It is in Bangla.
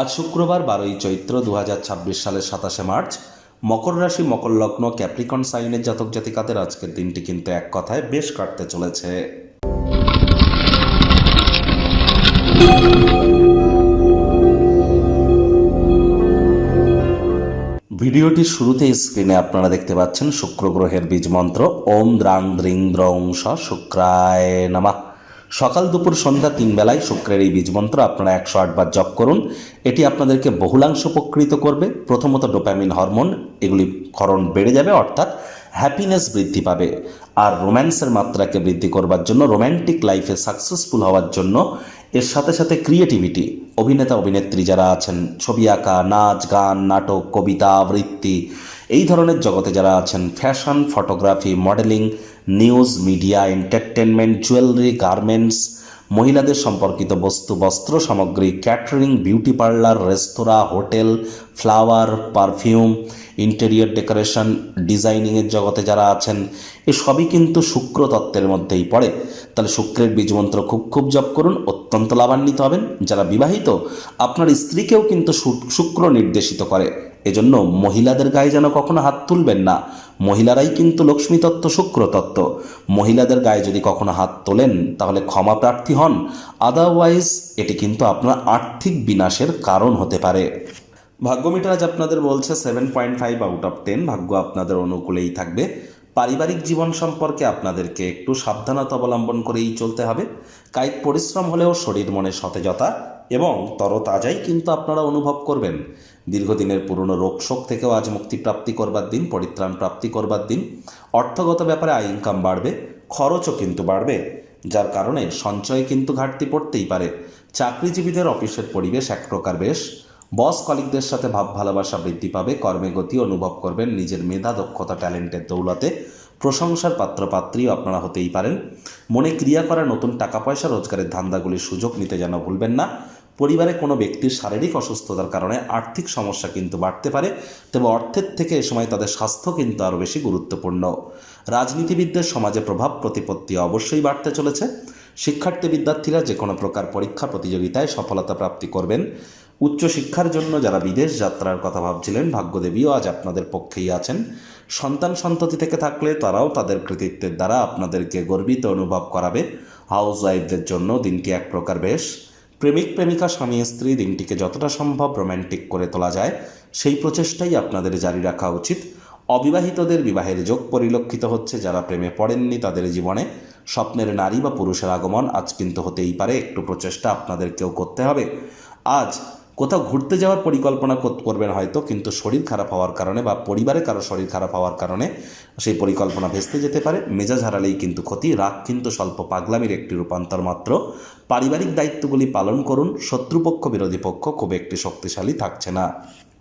আজ শুক্রবার 12ই চৈত্র 2026 সালের 27শে মার্চ। মকর রাশি, মকর লগ্ন, ক্যাপ্রিকন সাইনের জাতক জাতিকাদের আজকের দিনটি কিন্তু এক কথায় বেশ কাটতে চলেছে। ভিডিওটির শুরুতে স্ক্রিনে আপনারা দেখতে পাচ্ছেন শুক্র গ্রহের বীজ মন্ত্র ওম দ্রাং দ্রিং দ্রং স শুক্রায় নমঃ। সকাল দুপুর সন্ধ্যা 3 বেলায় শুক্রের এই বীজ মন্ত্র আপনারা 108 বার জপ করুন। এটি আপনাদেরকে বহুলাংশ উপকৃত করবে। প্রথমত ডোপামিন হরমোন এগুলি ক্ষরণ বেড়ে যাবে, অর্থাৎ হ্যাপিনেস বৃদ্ধি পাবে। আর রোম্যান্সের মাত্রাকে বৃদ্ধি করবার জন্য, রোম্যান্টিক লাইফে সাকসেসফুল হওয়ার জন্য এর সাথে সাথে ক্রিয়েটিভিটি, অভিনেতা অভিনেত্রী যারা আছেন, ছবি আঁকা, নাচ গান, নাটক, কবিতা আবৃত্তি, এই ধরনের জগতে যারা আছেন, fashion, photography, modelling, news, media, entertainment, jewellery, garments, মহিলাদের সম্পর্কিত বস্তু, বস্ত্র সামগ্রী, ক্যাটারিং, বিউটি পার্লার, রেস্তোরাঁ, hotel, flower, perfume, interior decoration, ডিজাইনিংয়ের জগতে যারা আছেন, এ সবই কিন্তু শুক্র তত্ত্বের মধ্যেই পড়ে। তাহলে শুক্রের বীজমন্ত্র খুব জপ করুন, অত্যন্ত লাভান্বিত হবেন। যারা বিবাহিত, আপনার স্ত্রীকেও কিন্তু শুক্র নির্দেশিত করে। এজন্য মহিলাদের গায়ে যেন কখনো হাত তুলবেন না। মহিলারাই কিন্তু লক্ষ্মী তত্ত্ব, শুক্র তত্ত্ব। মহিলাদের গায়ে যদি কখনো হাত তোলেন তাহলে ক্ষমা প্রার্থী হন, আদারওয়াইজ এটি কিন্তু আপনার আর্থিক বিনাশের কারণ হতে পারে। ভাগ্য মিটার আজ আপনাদের বলছে 7.5 আউট অফ 10। ভাগ্য আপনাদের অনুকূলেই থাকবে। পারিবারিক জীবন সম্পর্কে আপনাদেরকে একটু সাবধানতা অবলম্বন করেই চলতে হবে। কায়িক পরিশ্রম হলেও শরীর মনে সতেজতা এবং তরতাজাই কিন্তু আপনারা অনুভব করবেন। দীর্ঘদিনের পুরনো রোগশোক থেকেও আজ মুক্তিপ্রাপ্তি করবার দিন, পরিত্রাণ প্রাপ্তি করবার দিন। অর্থগত ব্যাপারে আয় ইনকাম বাড়বে, খরচও কিন্তু বাড়বে, যার কারণে সঞ্চয়ে কিন্তু ঘাটতি পড়তেই পারে। চাকরিজীবীদের অফিসের পরিবেশ এক প্রকার বেশ। বস কলিগদের সাথে ভাব ভালোবাসা বৃদ্ধি পাবে। কর্মে গতি অনুভব করবেন। নিজের মেধা, দক্ষতা, ট্যালেন্টের দৌলতে প্রশংসার পাত্রপাত্রীও আপনারা হতেই পারেন। মনে ক্রিয়া করা নতুন টাকা পয়সা রোজগারের ধান্দাগুলির সুযোগ নিতে যেন ভুলবেন না। পরিবারে কোনো ব্যক্তির শারীরিক অসুস্থতার কারণে আর্থিক সমস্যা কিন্তু বাড়তে পারে, তবে অর্থের থেকে এ সময় তাদের স্বাস্থ্য কিন্তু আরও বেশি গুরুত্বপূর্ণ। রাজনীতিবিদদের সমাজে প্রভাব প্রতিপত্তি অবশ্যই বাড়তে চলেছে। শিক্ষার্থী বিদ্যার্থীরা যে কোনো প্রকার পরীক্ষা প্রতিযোগিতায় সফলতা প্রাপ্তি করবেন। উচ্চশিক্ষার জন্য যারা বিদেশ যাত্রার কথা ভাবছিলেন, ভাগ্যদেবীও আজ আপনাদের পক্ষেই আছেন। সন্তান সন্ততি থেকে থাকলে তারাও তাদের কৃতিত্বের দ্বারা আপনাদেরকে গর্বিত অনুভব করাবে। হাউস ওয়াইফদের জন্য দিনটি এক প্রকার বেশ। প্রেমিক প্রেমিকা, স্বামী স্ত্রী দিনটিকে যতটা সম্ভব রোম্যান্টিক করে তোলা যায় সেই প্রচেষ্টাই আপনাদের জারি রাখা উচিত। অবিবাহিতদের বিবাহের যোগ পরিলক্ষিত হচ্ছে। যারা প্রেমে পড়েননি তাদের জীবনে স্বপ্নের নারী বা পুরুষের আগমন আজ কিন্তু হতেই পারে। একটু প্রচেষ্টা আপনাদেরকেও করতে হবে। আজ কোথাও ঘুরতে যাওয়ার পরিকল্পনা করবেন হয়তো, কিন্তু শরীর খারাপ হওয়ার কারণে বা পরিবারে কারো শরীর খারাপ হওয়ার কারণে সেই পরিকল্পনা ভেস্তে যেতে পারে। মেজাজ হারালেই কিন্তু ক্ষতি। রাগ কিন্তু স্বল্প পাগলামির একটি রূপান্তর মাত্র। পারিবারিক দায়িত্বগুলি পালন করুন। শত্রুপক্ষ বিরোধী পক্ষ খুব একটি শক্তিশালী থাকছে না।